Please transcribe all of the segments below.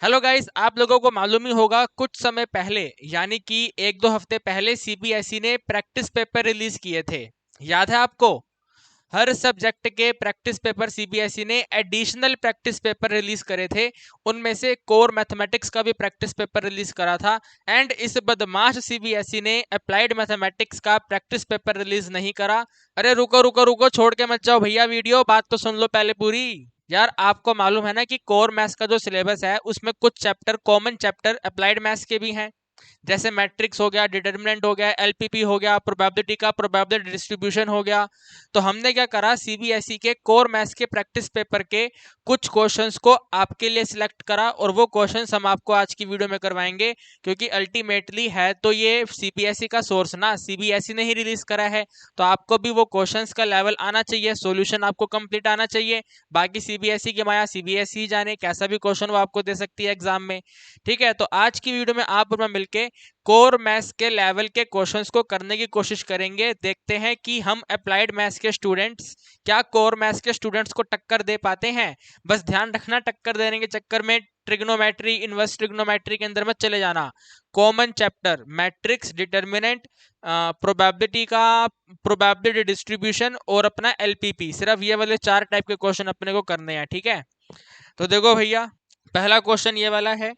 Hello guys, आप लोगों को मालूम ही होगा कुछ समय पहले यानी कि 1-2 हफ्ते पहले सीबीएसई ने प्रैक्टिस पेपर रिलीज किए थे। याद है आपको? हर सब्जेक्ट के प्रैक्टिस पेपर सीबीएसई ने एडिशनल प्रैक्टिस पेपर रिलीज करे थे। उनमें से कोर मैथमेटिक्स का भी प्रैक्टिस पेपर रिलीज करा था। एंड इस बदमाश सीबीएसई ने अप्लाइड मैथमेटिक्स का प्रैक्टिस पेपर रिलीज नहीं करा। अरे रुको रुको रुको, छोड़ के मत जाओ भैया वीडियो, बात तो सुन लो पहले पूरी। यार आपको मालूम है ना कि कोर मैथ्स का जो सिलेबस है उसमें कुछ chapter, common chapter applied maths के भी हैं। जैसे मैट्रिक्स हो गया, डिटर्मिनेंट हो गया, एलपीपी हो गया, प्रोबेबिलिटी का प्रोबेबिलिटी डिस्ट्रीब्यूशन हो गया। तो हमने क्या करा, सीबीएसई के कोर मैथ्स के प्रैक्टिस पेपर के कुछ क्वेश्चंस को आपके लिए सिलेक्ट करा और वो क्वेश्चंस हम आपको आज की वीडियो में करवाएंगे। क्योंकि अल्टीमेटली है तो ये सीबीएसई का सोर्स ना, सीबीएसई ने ही रिलीज करा है, तो आपको भी वो क्वेश्चंस का लेवल आना चाहिए, सॉल्यूशन आपको कंप्लीट आना चाहिए। बाकी सीबीएसई की माया सीबीएसई जाने, कैसा भी क्वेश्चन वो आपको दे सकती है एग्जाम में। ठीक है, तो आज की वीडियो में आप और मैं मिलके कोर मैथ्स के लेवल के क्वेश्चंस को करने की कोशिश करेंगे। देखते हैं कि हम अप्लाइड मैथ्स के स्टूडेंट्स क्या कोर मैथ्स के स्टूडेंट्स को टक्कर दे पाते हैं। बस ध्यान रखना, टक्कर देने के चक्कर में ट्रिग्नोमेट्री, इनवर्स ट्रिग्नोमेट्री के अंदर मत चले जाना। Common chapter matrix, determinant, probability का प्रोबेबिलिटी डिस्ट्रीब्यूशन और अपना एलपीपी, सिर्फ ये वाले 4 टाइप के क्वेश्चन अपने को करने हैं। ठीक है, तो देखो भैया, पहला क्वेश्चन ये वाला है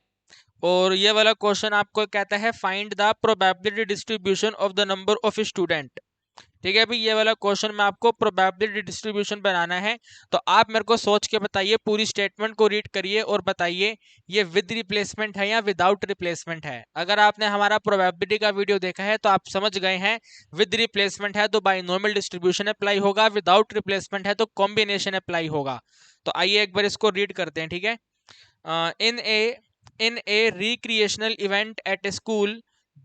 और ये वाला क्वेश्चन आपको कहता है find the probability distribution of the number of student. ठीक है भाई, ये वाला क्वेश्चन में आपको प्रोबेबिलिटी डिस्ट्रीब्यूशन बनाना है। तो आप मेरे को सोच के बताइए, पूरी स्टेटमेंट को रीड करिए और बताइए ये विद रिप्लेसमेंट है या विदाउट रिप्लेसमेंट है। अगर आपने हमारा प्रोबेबिलिटी का वीडियो देखा है तो आप समझ गए हैं, विद रिप्लेसमेंट है तो बाइनोमियल डिस्ट्रीब्यूशन अप्लाई होगा, विदाउट रिप्लेसमेंट है तो कॉम्बिनेशन अप्लाई होगा। तो आइए एक बार इसको रीड करते हैं। ठीक है, इन ए in a recreational event at a school,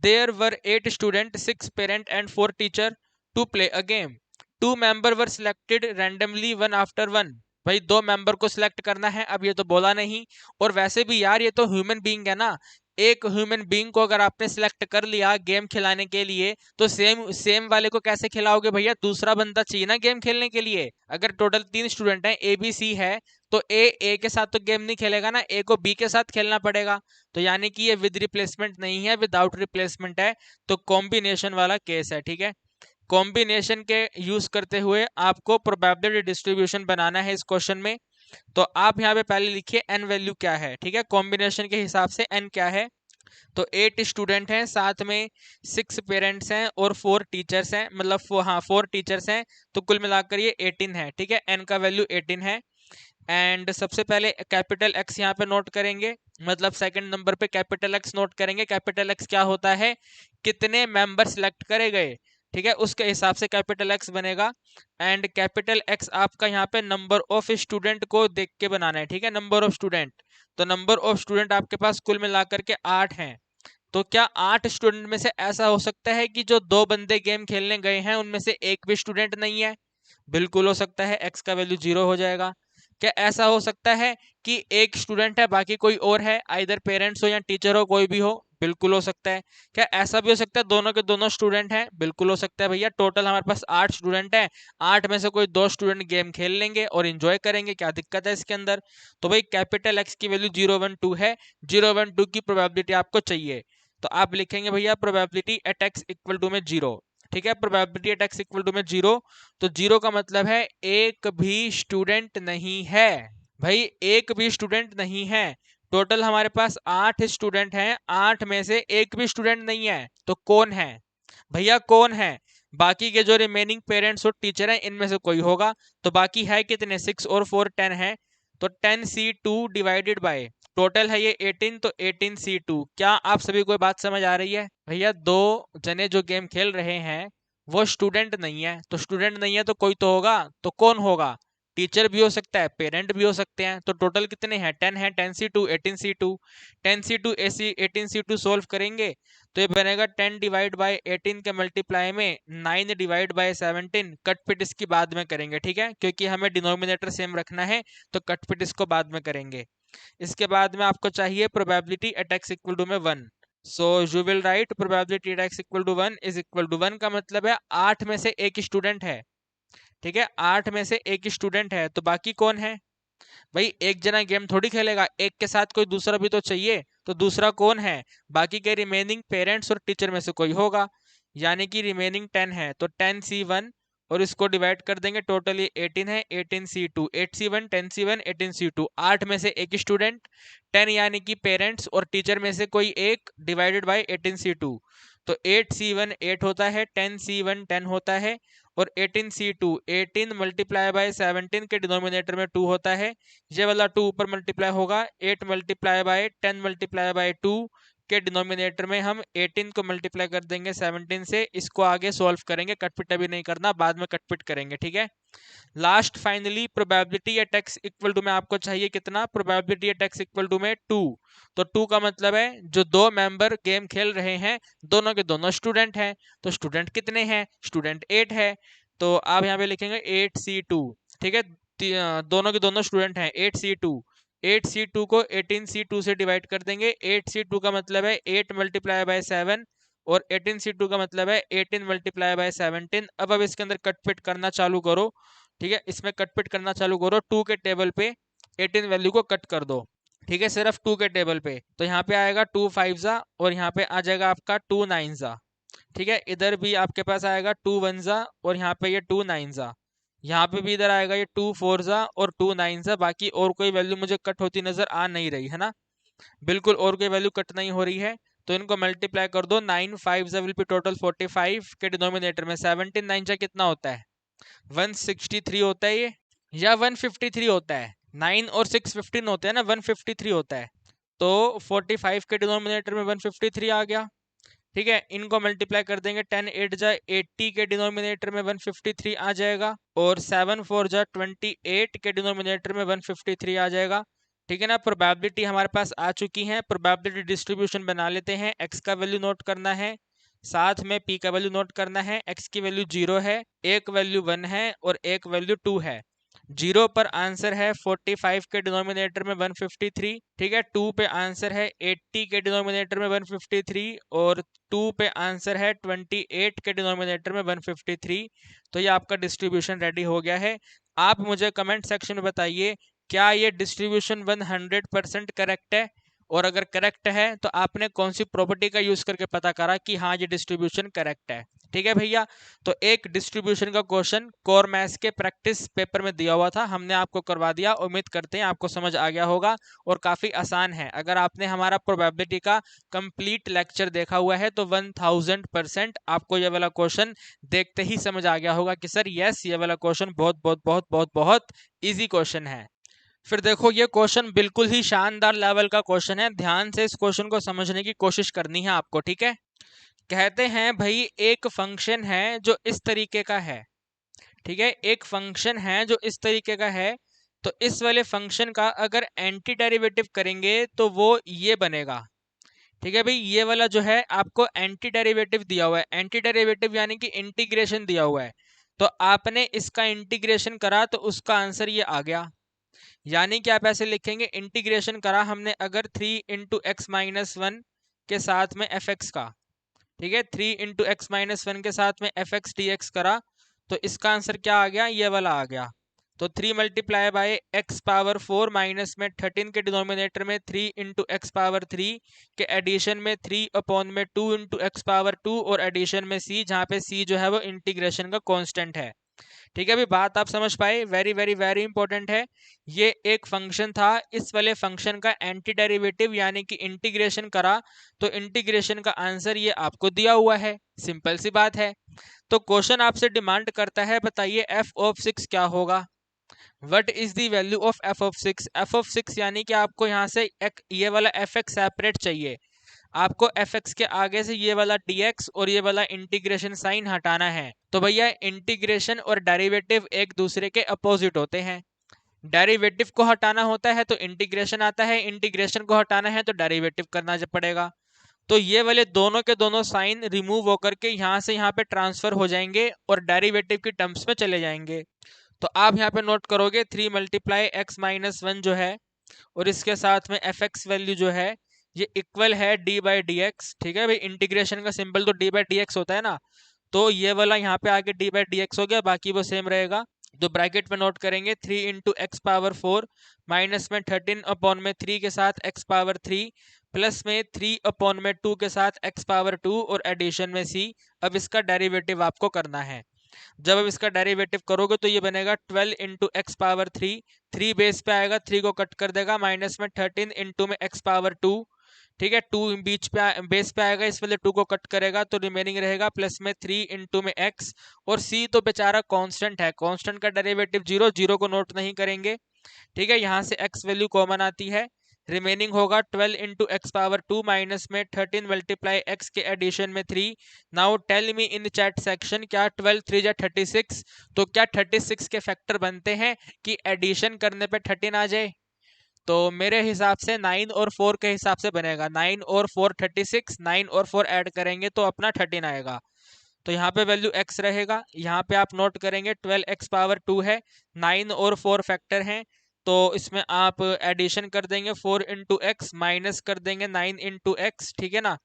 there were 8 students, 6 parents and 4 teachers to play a game. 2 members were selected randomly one after one. भाई 2 मेंबर को सिलेक्ट करना है, अब ये तो बोला नहीं। और वैसे भी यार ये तो ह्यूमन बीइंग है ना, एक ह्यूमन बीइंग को अगर आपने सिलेक्ट कर लिया गेम खिलाने के लिए तो सेम सेम वाले को कैसे खिलाओगे भैया? दूसरा बंदा चाहिए ना गेम खेलने के लिए। अगर टोटल 3 स्टूडेंट हैं, ए बी सी है, तो ए के साथ तो गेम नहीं खेलेगा ना, ए को बी के साथ खेलना पड़ेगा। तो यानी कि ये विद रिप्लेसमेंट नहीं है, विदाउट रिप्लेसमेंट है, तो कॉम्बिनेशन वाला केस है। ठीक है, कॉम्बिनेशन के यूज करते हुए आपको प्रोबेबिलिटी डिस्ट्रीब्यूशन बनाना है इस क्वेश्चन में। तो आप यहाँ पे पहले लिखिए एन वैल्यू क्या है। ठीक है, कॉम्बिनेशन के हिसाब से एन क्या है, तो 8 स्टूडेंट हैं, साथ में 6 पेरेंट्स हैं और 4 टीचर्स हैं, मतलब हाँ 4 टीचर्स हैं, तो कुल मिलाकर ये 18 है। ठीक है, एन का वैल्यू 18 है। एंड सबसे पहले कैपिटल एक्स यहाँ पे नोट करेंगे, मतलब सेकंड नंबर पे कैपिटल एक्स नोट करेंगे। कैपिटल एक्स क्या होता है, कितने मेंबर सिलेक्ट करे गए। ठीक है, उसके हिसाब से कैपिटल एक्स बनेगा। एंड कैपिटल एक्स आपका यहाँ पे नंबर ऑफ स्टूडेंट को देख के बनाना है। ठीक है, नंबर ऑफ स्टूडेंट, तो नंबर ऑफ स्टूडेंट आपके पास कुल मिलाकर के 8 हैं। तो क्या 8 स्टूडेंट में से ऐसा हो सकता है कि जो 2 बंदे गेम खेलने गए हैं उनमें से एक भी स्टूडेंट नहीं है? बिल्कुल हो सकता है, एक्स का वैल्यू 0 हो जाएगा। क्या ऐसा हो सकता है कि एक स्टूडेंट है बाकी कोई और है, आइदर पेरेंट्स हो या टीचर हो, कोई भी हो? बिल्कुल हो सकता है। क्या ऐसा भी हो सकता है दोनों के दोनों स्टूडेंट हैं? बिल्कुल हो सकता है भैया। टोटल हमारे पास 8 स्टूडेंट हैं, 8 में से कोई 2 स्टूडेंट गेम खेल लेंगे और इंजॉय करेंगे, क्या दिक्कत है इसके अंदर? तो भाई कैपिटल एक्स की वैल्यू 012 है, 012 की प्रोबेबिलिटी आपको चाहिए। तो आप लिखेंगे भैया probability at X equal to में 0। ठीक है, probability at X equal to में 0, तो 0 का मतलब है एक भी स्टूडेंट नहीं है। भाई एक भी स्टूडेंट नहीं है। टोटल हमारे पास 8 स्टूडेंट हैं, 8 में से एक भी स्टूडेंट नहीं है, तो कौन है भैया? कौन है? बाकी के जो रिमेनिंग पेरेंट्स और टीचर हैं इनमें से कोई होगा। तो बाकी है कितने, 6 और 4 10 है, तो 10C2 डिवाइडेड बाय टोटल है ये 18, तो 18C2। क्या आप सभी को बात समझ आ रही है? भैया 2 जने जो गेम खेल रहे हैं वो स्टूडेंट नहीं है, तो स्टूडेंट नहीं है तो कोई तो होगा, तो कौन होगा? टीचर भी हो सकता है, पेरेंट भी हो सकते हैं। तो टोटल कितने हैं, 10 है, 10C2 18C2। 10C2 18C2 solve करेंगे तो ये बनेगा 10 डिवाइड बाय 18 के मल्टीप्लाई में 9 डिवाइड बाय 17। कट पिट इसकी बाद में करेंगे, ठीक है, क्योंकि हमें डिनोमिनेटर सेम रखना है, तो कट पिट इसको बाद में करेंगे। इसके बाद में आपको चाहिए probability at X equal to में 1। So you will write probability at X equal to 1 is equal to 1 का मतलब है 8 में से एक स्टूडेंट है। ठीक है, 8 में से एक स्टूडेंट है, तो बाकी कौन है? भाई एक जना गेम थोड़ी खेलेगा, एक के साथ कोई दूसरा भी तो चाहिए। तो दूसरा कौन है? बाकी के रिमेनिंग पेरेंट्स और टीचर में से कोई होगा। यानी कि रिमेनिंग 10 है, तो 10C1 और इसको डिवाइड कर देंगे, टोटली 18 है, 18C2, 8C1 10C1 18C2, 8 में से एक स्टूडेंट, 10 यानी कि पेरेंट्स और टीचर में से कोई एक, डिवाइडेड बाय 18C2। तो 8C1 8 होता है, 10C1 10 होता है, और 18C2 18 मल्टीप्लाई बाय 17 के डिनोमिनेटर में 2 होता है। ये वाला 2 ऊपर मल्टीप्लाई होगा, 8 मल्टीप्लाई बाय 10 मल्टीप्लाई बाय 2 के डिनोमिनेटर में हम 18 को मल्टीप्लाई कर देंगे 17 से। इसको आगे सॉल्व करेंगे, कटपिट अभी नहीं करना, बाद में कटपिट करेंगे, ठीक है। Last finally probability at X equal to में आपको चाहिए कितना? Probability at X equal to में 2। तो 2 का मतलब है जो दो मेंबर गेम खेल रहे हैं दोनों के दोनों स्टूडेंट हैं। तो स्टूडेंट कितने हैं? स्टूडेंट 8 है। तो आप यहाँ पे लिखेंगे 8C2, ठीक है। दोनों के दोनों स्टूडेंट हैं 8C2। 8C2 को 18C2 से डिवाइड कर देंगे। 8C2 का मतलब है 8 मल्टीप्लाई बाय 7, और 18C2 का मतलब है 18 मल्टीप्लाई बाय 17। अब इसके अंदर कटपिट करना चालू करो, ठीक है। इसमें कटपिट करना चालू करो, 2 के टेबल पे 18 वैल्यू को कट कर दो, ठीक है, सिर्फ 2 के टेबल पे। तो यहाँ पे आएगा 2 5 जा, और यहाँ पे आ जाएगा आपका 2 9 जा, ठीक है। इधर भी आपके पास आएगा 2 1 जा, और यहाँ पे ये 2 9 जा। यहाँ पे भी इधर आएगा ये 2 4 जा और 2 9 जा। बाकी और कोई वैल्यू मुझे कट होती नजर आ नहीं रही है ना, बिल्कुल और कोई वैल्यू कट नहीं हो रही है। तो इनको मल्टीप्लाई कर दो, 9 5 जा विल बी टोटल 45 के डिनोमिनेटर में 17 9 जा कितना होता है? 163 होता है ये, या 153 होता है? 9 और 6 15 होते हैं ना, 153 होता है। तो 45 के डिनोमिनेटर में 153 आ गया, ठीक है। इनको मल्टीप्लाई कर देंगे, 10 8 जा 80 के डिनोमिनेटर में 153 आ जाएगा, और 7 4 जा 28 के डिनोमिनेटर में 153 आ जाएगा, ठीक है ना। प्रोबेबिलिटी हमारे पास आ चुकी है। प्रोबेबिलिटी डिस्ट्रीब्यूशन बना लेते हैं। एक्स का वैल्यू नोट करना है, साथ में पी का वैल्यू नोट करना है। एक्स की वैल्यू 0 है, एक वैल्यू 1 है, और एक वैल्यू 2 है। 0 पर आंसर है 45 के डिनोमिनेटर में 153, ठीक है। 2 पे आंसर है 80 के डिनोमिनेटर में 153, और 2 पे आंसर है 28 के डिनोमिनेटर में 153। तो ये आपका डिस्ट्रीब्यूशन रेडी हो गया है। आप मुझे कमेंट सेक्शन में बताइए, क्या ये डिस्ट्रीब्यूशन 100% करेक्ट है? और अगर करेक्ट है तो आपने कौन सी प्रॉपर्टी का यूज करके पता करा कि हाँ ये डिस्ट्रीब्यूशन करेक्ट है, ठीक है भैया। तो एक डिस्ट्रीब्यूशन का क्वेश्चन कोर मैथ्स के प्रैक्टिस पेपर में दिया हुआ था, हमने आपको करवा दिया। उम्मीद करते हैं आपको समझ आ गया होगा, और काफी आसान है। अगर आपने हमारा प्रोबेबिलिटी का कंप्लीट लेक्चर देखा हुआ है तो 1000% आपको ये वाला क्वेश्चन देखते ही समझ आ गया होगा कि सर यस, ये वाला क्वेश्चन बहुत बहुत बहुत बहुत बहुत ईजी क्वेश्चन है। फिर देखो, ये क्वेश्चन बिल्कुल ही शानदार लेवल का क्वेश्चन है। ध्यान से इस क्वेश्चन को समझने की कोशिश करनी है आपको, ठीक है। कहते हैं भाई, एक फंक्शन है जो इस तरीके का है, ठीक है। एक फंक्शन है जो इस तरीके का है, तो इस वाले फंक्शन का अगर एंटी डेरिवेटिव करेंगे तो वो ये बनेगा, ठीक है भाई। ये वाला जो है आपको एंटी डेरिवेटिव दिया हुआ है, एंटी डेरिवेटिव यानी कि इंटीग्रेशन दिया हुआ है। तो आपने इसका इंटीग्रेशन करा तो उसका आंसर ये आ गया। यानी कि आप ऐसे लिखेंगे, इंटीग्रेशन करा हमने अगर 3 × x−1 के साथ में fx का, ठीक है, 3 × x−1 के साथ में fx dx करा, तो इसका आंसर क्या आ गया? ये वाला आ गया। तो 3 मल्टीप्लाई बाय x⁴ माइनस में 13 के डिनोमिनेटर में 3 × x⁴ के एडिशन में 3/2 और एडिशन में c, जहाँ पे c जो है वो इंटीग्रेशन का कांस्टेंट है, ठीक है। अभी बात आप समझ पाए? वेरी वेरी वेरी इंपॉर्टेंट है। ये एक फंक्शन था, इस वाले फंक्शन का एंटी डेरिवेटिव यानी कि इंटीग्रेशन करा, तो इंटीग्रेशन का आंसर ये आपको दिया हुआ है। सिंपल सी बात है। तो क्वेश्चन आपसे डिमांड करता है, बताइए f(6) क्या होगा? What is the value of f(6)? f(6) यानी कि आपको यहाँ से ये वाला fx सेपरेट चाहिए। आपको fx के आगे से ये वाला dx और ये वाला इंटीग्रेशन साइन हटाना है। तो भैया, इंटीग्रेशन और डेरिवेटिव एक दूसरे के अपोजिट होते हैं। डेरिवेटिव को हटाना होता है तो इंटीग्रेशन आता है, इंटीग्रेशन को हटाना है तो डेरिवेटिव करना पड़ेगा। तो ये वाले दोनों के दोनों साइन रिमूव होकर के यहाँ से यहाँ पे ट्रांसफर हो जाएंगे और डेरिवेटिव की टर्म्स में चले जाएंगे। तो आप यहाँ पे नोट करोगे 3 × x−1 जो है, और इसके साथ में fx वैल्यू जो है ये इक्वल है d/dx, ठीक है भाई। इंटीग्रेशन का सिंबल तो d/dx होता है ना, तो ये वाला यहाँ पे आके d/dx हो गया, बाकी वो सेम रहेगा। तो ब्रैकेट में नोट करेंगे 3 इंटू एक्स पावर 4 माइनस में 13 अपॉन में 3 के साथ एक्स पावर 3 प्लस में 3 अपॉन में 2 के साथ एक्स पावर 2 और एडिशन में सी। अब इसका डेरिवेटिव आपको करना है। जब अब इसका डेरिवेटिव करोगे तो ये बनेगा 12 इंटू एक्स पावर 3, 3 बेस पे आएगा, 3 को कट कर देगा, माइनस में 13 इंटू में एक्स पावर 2, ठीक है, 2 बीच पे बेस पे आएगा, इस वाले 2 को कट करेगा तो रिमेनिंग रहेगा प्लस में 3 इंटू में एक्स, और सी तो बेचारा कांस्टेंट है, कांस्टेंट का डेरिवेटिव 0, 0 को नोट नहीं करेंगे, ठीक है, यहाँ से x वैल्यू कॉमन आती है, रिमेनिंग होगा 12 इंटू एक्स पावर 2 माइनस में 13 मल्टीप्लाई एक्स के एडिशन में 3। Now tell me in chat section, क्या 12 3 जा 36, तो क्या 36 के फैक्टर बनते हैं कि एडिशन करने पे 13 आ जाए? तो मेरे हिसाब से 9 और 4 के हिसाब से बनेगा, 9 और 4 36, 9 और 4 ऐड करेंगे तो अपना 13 आएगा। तो यहाँ पे वैल्यू x रहेगा, यहाँ पे आप नोट करेंगे 12 एक्स पावर 2 है, 9 और 4 फैक्टर हैं, तो इसमें आप एडिशन कर देंगे 4 इंटू एक्स माइनस कर देंगे 9 इंटू एक्स, ठीक है ना,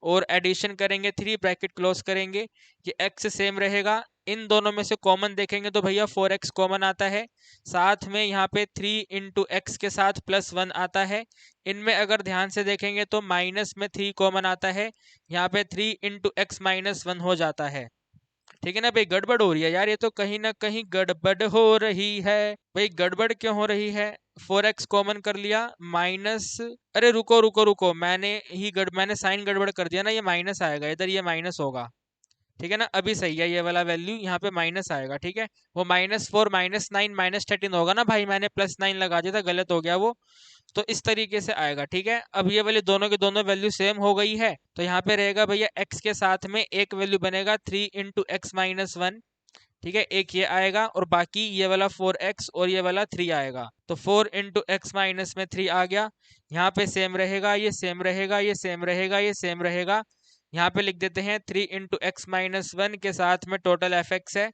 और एडिशन करेंगे 3, ब्रैकेट क्लोज करेंगे, ये x सेम रहेगा, इन दोनों में से कॉमन देखेंगे तो भैया 4x कॉमन आता है, साथ में यहाँ पे 3 इंटू एक्स के साथ प्लस 1 आता है, इनमें अगर ध्यान से देखेंगे तो माइनस में 3 कॉमन आता है, यहाँ पे 3 इंटू एक्स माइनस 1 हो जाता है, ठीक है ना भाई। गड़बड़ हो रही है यार, ये तो कहीं ना कहीं गड़बड़ हो रही है भाई। गड़बड़ क्यों हो रही है? 4x कॉमन कर लिया, माइनस, अरे रुको रुको रुको, मैंने साइन गड़बड़ कर दिया ना, ये माइनस आएगा इधर, ये माइनस होगा, ठीक है ना, अभी सही है, ये वाला वैल्यू यहाँ पे माइनस आएगा, ठीक है, वो -4 -9 -13 होगा ना भाई, मैंने +9 लगा दिया था, गलत हो गया वो, तो इस तरीके से आएगा, ठीक है। अब ये वाली दोनों के दोनों वैल्यू सेम हो गई है, तो यहाँ पे रहेगा भैया x के साथ में एक वैल्यू बनेगा 3 इंटू एक्स माइनस 1, ठीक है, एक ये आएगा, और बाकी ये वाला 4x और ये वाला 3 आएगा, तो 4 इंटू एक्स माइनस में 3 आ गया, यहाँ पे सेम रहेगा, ये सेम रहेगा, ये सेम रहेगा, ये सेम रहेगा, यहाँ पे लिख देते हैं 3 इंटू एक्स माइनस 1 के साथ में टोटल fx है,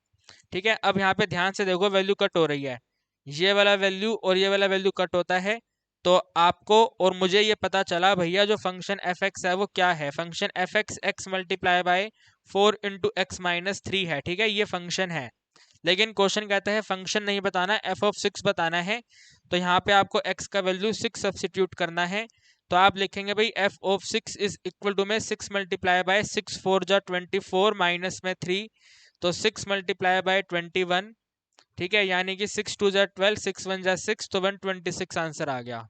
ठीक है। अब यहाँ पे ध्यान से देखो, वैल्यू कट हो रही है, ये वाला वैल्यू और ये वाला वैल्यू कट होता है, तो आपको और मुझे ये पता चला भैया जो फंक्शन fx है वो क्या है, function fx x multiply by 4 into x minus 3 है, ठीक है, ये फंक्शन है। लेकिन क्वेश्चन कहता है फंक्शन नहीं बताना, f ऑफ 6 बताना है, तो यहाँ पे आपको x का वैल्यू 6 सब्सिट्यूट करना है, तो आप लिखेंगे भाई f of 6 is equal to में 6 मल्टीप्लाई बाय 6 4 जा 24 माइनस में 3, तो 6 मल्टीप्लाई बाय 21, ठीक है, यानी कि 6 2 जा 12, 6 1 जा 6, तो 126 आंसर आ गया,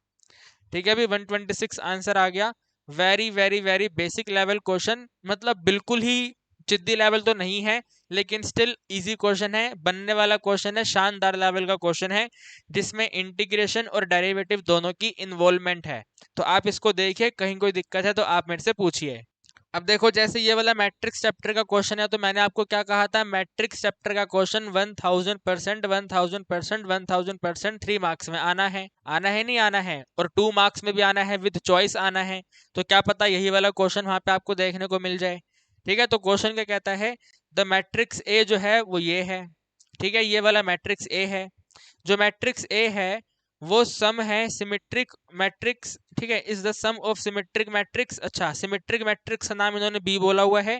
ठीक है, अभी 126 आंसर आ गया। Very very very basic level question, मतलब बिल्कुल ही जिद्दी लेवल तो नहीं है, लेकिन स्टिल इजी क्वेश्चन है, बनने वाला क्वेश्चन है, शानदार लेवल का क्वेश्चन है, जिसमें इंटीग्रेशन और डेरिवेटिव दोनों की इन्वॉल्वमेंट है। तो आप इसको देखिए, कहीं कोई दिक्कत है तो आप मेरे से पूछिए। अब देखो, जैसे ये वाला मैट्रिक्स चैप्टर का क्वेश्चन है, तो मैंने आपको क्या कहा था, मैट्रिक्स चैप्टर का क्वेश्चन 1000%, 1000%, 1000% 3 मार्क्स में आना है, आना है नहीं आना है, और 2 मार्क्स में भी आना है, विद चॉइस आना है, तो क्या पता यही वाला क्वेश्चन वहां पे आपको देखने को मिल जाए, ठीक है। तो क्वेश्चन क्या कहता है, द मैट्रिक्स ए जो है वो ये है, ठीक है, ये वाला मैट्रिक्स ए है, जो मैट्रिक्स ए है वो सम है सिमेट्रिक मैट्रिक्स, ठीक है, is the sum of symmetric matrix, अच्छा, सिमेट्रिक मैट्रिक्स का नाम इन्होंने बी बोला हुआ है,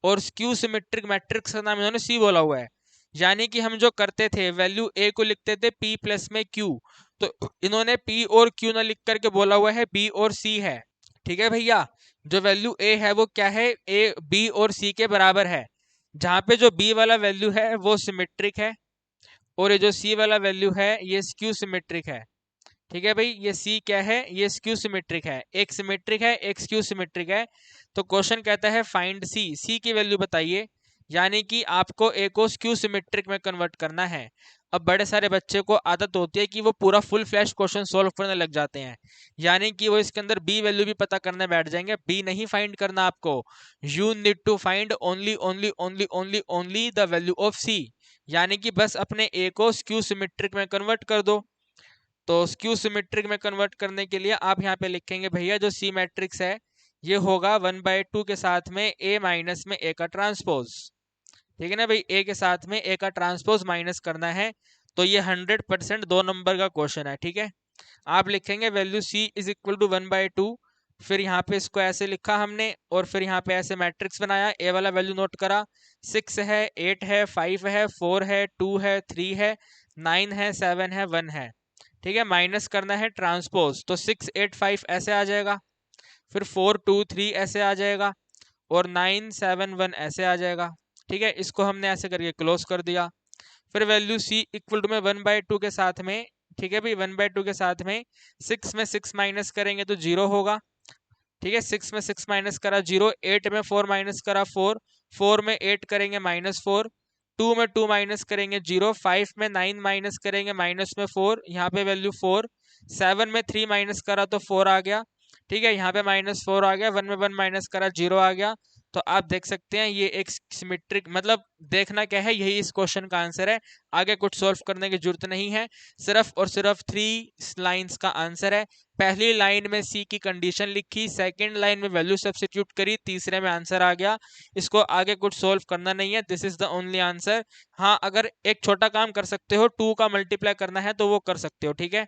और स्क्यू सिमेट्रिक मैट्रिक्स का नाम इन्होंने सी बोला हुआ है, यानी कि हम जो करते थे वैल्यू ए को लिखते थे p प्लस में q, तो इन्होंने p और q ना लिख करके बोला हुआ है b और c है, ठीक है भैया। जो वैल्यू a है वो क्या है, a b और c के बराबर है, जहां पे जो b वाला वैल्यू है वो सिमेट्रिक है, और ये जो सी वाला वैल्यू है ये स्क्यू सिमेट्रिक है, ठीक है भाई, ये सी क्या है, ये स्क्यू सिमेट्रिक है, एक सिमेट्रिक है एक स्क्यू सिमेट्रिक है। तो क्वेश्चन कहता है फाइंड सी, सी की वैल्यू बताइए, यानी कि आपको ए को स्क्यू सिमेट्रिक में कन्वर्ट करना है। अब बड़े सारे बच्चे को आदत होती है कि वो पूरा फुल फ्लैश क्वेश्चन सॉल्व करने लग जाते हैं, यानी कि वो इसके अंदर बी वैल्यू भी पता करने बैठ जाएंगे, बी नहीं फाइंड करना आपको, you need to find only only only only only the value of C, यानी कि बस अपने ए को स्क्यू सिमेट्रिक में कन्वर्ट कर दो। तो स्क्यू सिमेट्रिक में कन्वर्ट करने के लिए आप यहाँ पे लिखेंगे भैया जो सी मैट्रिक्स है ये होगा 1/2 के साथ में ए माइनस में ए का ट्रांसपोज, ठीक है ना भाई, ए के साथ में ए का ट्रांसपोज माइनस करना है, तो ये 100% 2 नंबर का क्वेश्चन है, ठीक है। आप लिखेंगे value C is equal to 1/2, फिर यहाँ पे इसको ऐसे लिखा हमने और फिर यहाँ पे ऐसे मैट्रिक्स बनाया, ए वाला वैल्यू नोट करा, 6 है, 8 है, 5 है, 4 है, 2 है, 3 है, 9 है, 7 है, 1 है। ठीक है, माइनस करना है ट्रांसपोज, तो 6 8 5 ऐसे आ जाएगा, फिर 4 2 3 ऐसे आ जाएगा और 9 7 1 ऐसे आ जाएगा। ठीक है, इसको हमने ऐसे करके क्लोज कर दिया। फिर वैल्यू सी इक्वल टू में 1/2 के साथ में, ठीक है भाई, 1/2 के साथ में 6 में 6 माइनस करेंगे तो 0 होगा। ठीक है, 6 में 6 माइनस करा 0, 8 में 4 माइनस करा 4, 4 में 8 करेंगे -4, 2 में 2 माइनस करेंगे 0, 5 में 9 माइनस करेंगे माइनस में 4, यहाँ पे वैल्यू 4, 7 में 3 माइनस करा तो 4 आ गया। ठीक है, यहाँ पे -4 आ गया, 1 में 1 माइनस करा 0 आ गया। तो आप देख सकते हैं ये एक सिमेट्रिक, मतलब देखना क्या है, यही इस क्वेश्चन का आंसर है। आगे कुछ सॉल्व करने की जरूरत नहीं है, सिर्फ और सिर्फ 3 लाइंस का आंसर है। पहली लाइन में सी की कंडीशन लिखी, सेकंड लाइन में वैल्यू सब्स्टिट्यूट करी, तीसरे में आंसर आ गया। इसको आगे कुछ सॉल्व करना नहीं है, this is the only answer. हाँ, अगर एक छोटा काम कर सकते हो, 2 का मल्टीप्लाई करना है तो वो कर सकते हो। ठीक है,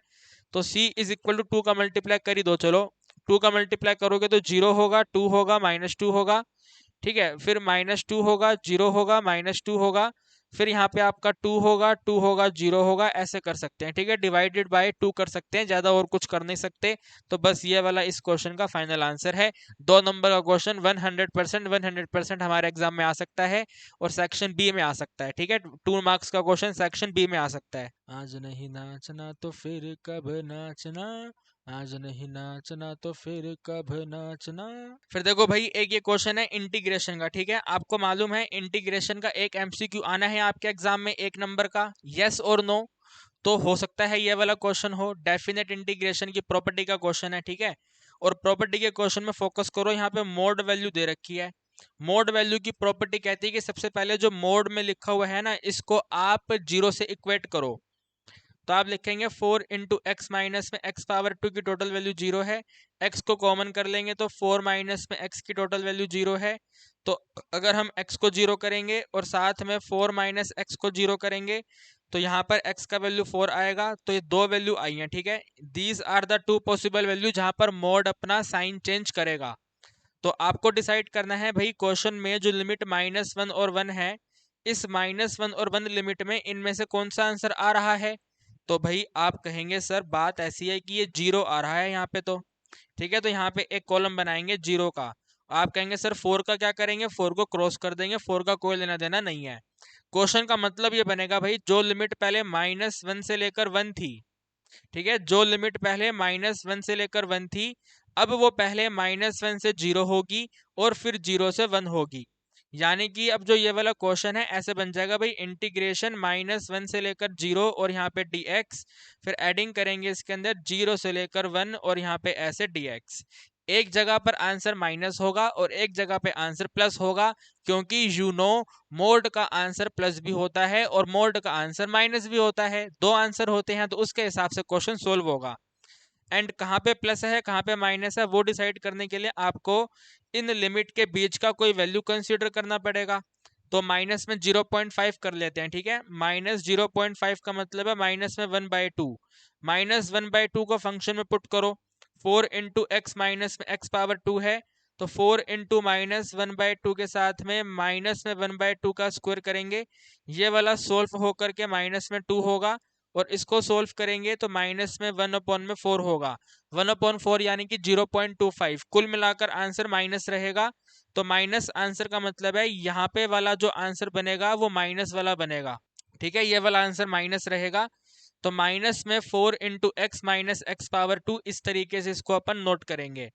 तो c इज इक्वल टू 2 का मल्टीप्लाई कर ही दो। चलो, 2 का मल्टीप्लाई करोगे तो 0 होगा, 2 होगा, -2 होगा। ठीक है, फिर -2 होगा, 0 होगा, -2 होगा, फिर यहाँ पे आपका 2 होगा, 2 होगा, 0 होगा, ऐसे कर सकते हैं। ठीक है, डिवाइडेड बाय 2 कर सकते हैं, ज्यादा और कुछ कर नहीं सकते। तो बस ये वाला इस क्वेश्चन का फाइनल आंसर है। 2 नंबर का क्वेश्चन 100% हमारे एग्जाम में आ सकता है और सेक्शन बी में आ सकता है। ठीक है, 2 मार्क्स का क्वेश्चन सेक्शन बी में आ सकता है। आज नहीं नाचना तो फिर कब नाचना, आज नहीं नाचना तो फिर कब नाचना। फिर देखो भाई, एक ये क्वेश्चन है इंटीग्रेशन का। ठीक है, आपको मालूम है इंटीग्रेशन का एक एमसीक्यू आना है आपके एग्जाम में 1 नंबर का, यस और नो। तो हो सकता है ये वाला क्वेश्चन हो, डेफिनेट इंटीग्रेशन की प्रॉपर्टी का क्वेश्चन है। ठीक है, और प्रॉपर्टी के क्वेश्चन में फोकस करो, यहाँ पे मोड वैल्यू दे रखी है। मोड वैल्यू की प्रॉपर्टी कहती है कि सबसे पहले जो मोड में लिखा हुआ है ना, इसको आप 0 से इक्वेट करो। तो आप लिखेंगे 4 इंटू एक्स माइनस में x पावर 2 की टोटल वैल्यू 0 है, x को कॉमन कर लेंगे तो 4 माइनस में x की टोटल वैल्यू 0 है। तो अगर हम x को 0 करेंगे और साथ में 4 माइनस एक्स को 0 करेंगे तो यहाँ पर x का वैल्यू 4 आएगा। तो ये 2 वैल्यू आई हैं। ठीक है, these are the 2 possible value जहाँ पर मोड अपना साइन चेंज करेगा। तो आपको डिसाइड करना है भाई, क्वेश्चन में जो लिमिट -1 और 1 है, इस -1 और 1 लिमिट में इनमें से कौन सा आंसर आ रहा है। तो भाई आप कहेंगे सर बात ऐसी है कि ये 0 आ रहा है यहाँ पे। तो ठीक है, तो यहाँ पे एक कॉलम बनाएंगे 0 का। आप कहेंगे सर 4 का क्या करेंगे, 4 को क्रॉस कर देंगे, 4 का कोई लेना देना नहीं है। क्वेश्चन का मतलब ये बनेगा भाई, जो लिमिट पहले -1 से लेकर 1 थी, ठीक है, जो लिमिट पहले -1 से लेकर 1 थी, अब वो पहले -1 से 0 होगी और फिर 0 से 1 होगी। यानी कि अब जो ये वाला क्वेश्चन है ऐसे बन जाएगा भाई, इंटीग्रेशन -1 से लेकर 0 और यहाँ पे dx, फिर एडिंग करेंगे इसके अंदर 0 से लेकर 1 और यहाँ पे ऐसे dx। एक जगह पर आंसर माइनस होगा और एक जगह पे आंसर प्लस होगा, क्योंकि यू नो मोड का आंसर प्लस भी होता है और मोड का आंसर माइनस भी होता है। 2 आंसर होते हैं तो उसके हिसाब से क्वेश्चन सोल्व होगा। एंड कहाँ पे प्लस है कहाँ पे माइनस है वो डिसाइड करने के लिए आपको इन लिमिट के बीच का कोई वैल्यू कंसीडर करना पड़ेगा। तो माइनस में 0.5 कर लेते हैं। ठीक है, -0.5 का मतलब है माइनस में 1/2, -1/2 को फंक्शन में पुट करो। 4 इंटू एक्स माइनस में x पावर 2 है, तो 4 इंटू -1/2 के साथ में माइनस में 1/2 का स्क्वायर करेंगे, ये वाला सोल्व होकर के माइनस में 2 होगा। और इसको सोल्व करेंगे तो माइनस में 1/4 होगा, 1/4 यानी कि 0.25। कुल मिलाकर आंसर माइनस रहेगा। तो माइनस आंसर का मतलब है यहाँ पे वाला जो आंसर बनेगा वो माइनस वाला बनेगा। ठीक है, ये वाला आंसर माइनस रहेगा। तो माइनस में 4 into x minus x power 2, इस तरीके से इसको अपन नोट करेंगे।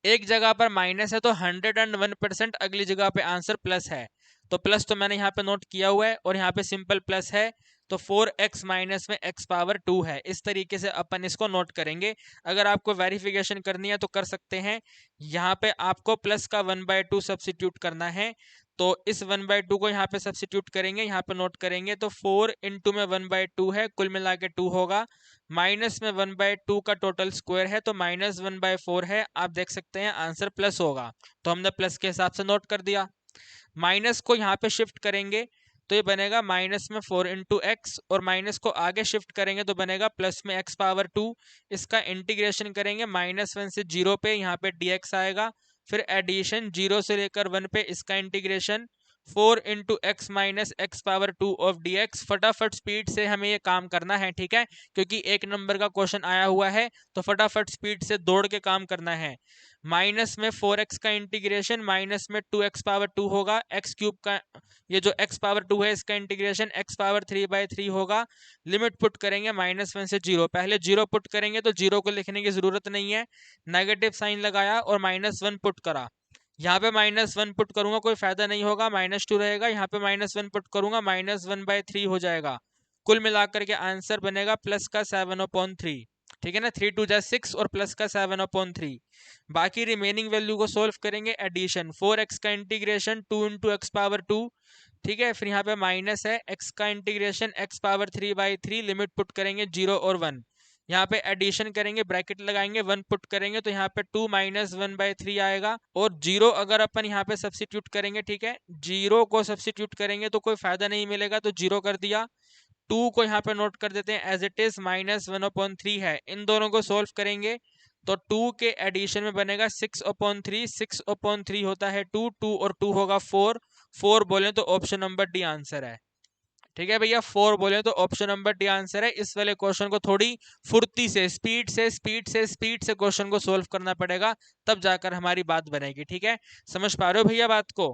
एक जगह पर माइनस है तो 101%, अगली जगह पे आंसर प्लस है। तो प्लस तो मैंने यहाँ पे नोट किया हुआ है और यहाँ पे सिंपल प्लस है, तो 4x माइनस में x पावर 2 है। इस तरीके से अपन इसको नोट करेंगे। अगर आपको वेरिफिकेशन करनी है तो कर सकते हैं। यहाँ पे आपको प्लस का 1/2 सब्सिट्यूट करना है, तो इस 1/2 को यहाँ पे सब्सिट्यूट करेंगे, यहाँ पे नोट करेंगे, तो 4 इंटू में 1/2 है, कुल मिला के 2 होगा, माइनस में 1/2 का टोटल स्क्वायर है तो -1/4 है। आप देख सकते हैं आंसर प्लस होगा, तो हमने प्लस के हिसाब से नोट कर दिया। माइनस को यहाँ पे शिफ्ट करेंगे तो ये बनेगा माइनस में 4 इंटू एक्स, और माइनस को आगे शिफ्ट करेंगे तो बनेगा प्लस में एक्स पावर 2। इसका इंटीग्रेशन करेंगे -1 से 0 पे, यहाँ पे dx आएगा। फिर एडिशन 0 से लेकर 1 पे, इसका integration 4 into x minus x power 2 of dx। फटाफट स्पीड से हमें ये काम करना है, ठीक है, क्योंकि 1 नंबर का क्वेश्चन आया हुआ है, तो फटाफट स्पीड से दौड़ के काम करना है। माइनस में 4x का इंटीग्रेशन माइनस में 2x पावर 2 होगा, x क्यूब का ये जो x पावर 2 है इसका इंटीग्रेशन x पावर 3/3 होगा। लिमिट पुट करेंगे -1 से 0, पहले 0 पुट करेंगे तो 0 को लिखने की जरूरत नहीं है, नेगेटिव साइन लगाया और -1 पुट करा। यहाँ पे -1 पुट करूंगा कोई फायदा नहीं होगा, -2 रहेगा, यहाँ पे -1 पुट करूंगा -1/3 हो जाएगा। कुल मिलाकर के आंसर बनेगा प्लस का 7/3, ठीक है ना, 3 2 जा 6 और प्लस का 7/3। बाकी रिमेनिंग वैल्यू को सोल्व करेंगे, एडिशन 4x का इंटीग्रेशन 2 इंटू एक्स पावर 2, ठीक है, फिर यहाँ पे माइनस है x का integration x power 3/3, limit put करेंगे 0 और 1, यहाँ पे एडिशन करेंगे, ब्रैकेट लगाएंगे, 1 पुट करेंगे तो यहाँ पे 2 माइनस 1/3 आएगा, और 0 अगर अपन यहाँ पे सब्सिट्यूट करेंगे, ठीक है, 0 को सब्सिट्यूट करेंगे तो कोई फायदा नहीं मिलेगा, तो 0 कर दिया। 2 को यहाँ पे नोट कर देते हैं एज इट इज, -1/3 है। इन दोनों को सोल्व करेंगे तो 2 के एडिशन में बनेगा 6/3, 6/3 होता है 2, 2 और 2 होगा 4, 4 बोले तो ऑप्शन नंबर डी आंसर है, ठीक है भैया, 4 बोले तो ऑप्शन नंबर डी आंसर है। इस वाले क्वेश्चन को थोड़ी फुर्ती से, स्पीड से क्वेश्चन को सोल्व करना पड़ेगा, तब जाकर हमारी बात बनेगी, ठीक है, समझ पा रहे हो भैया बात को।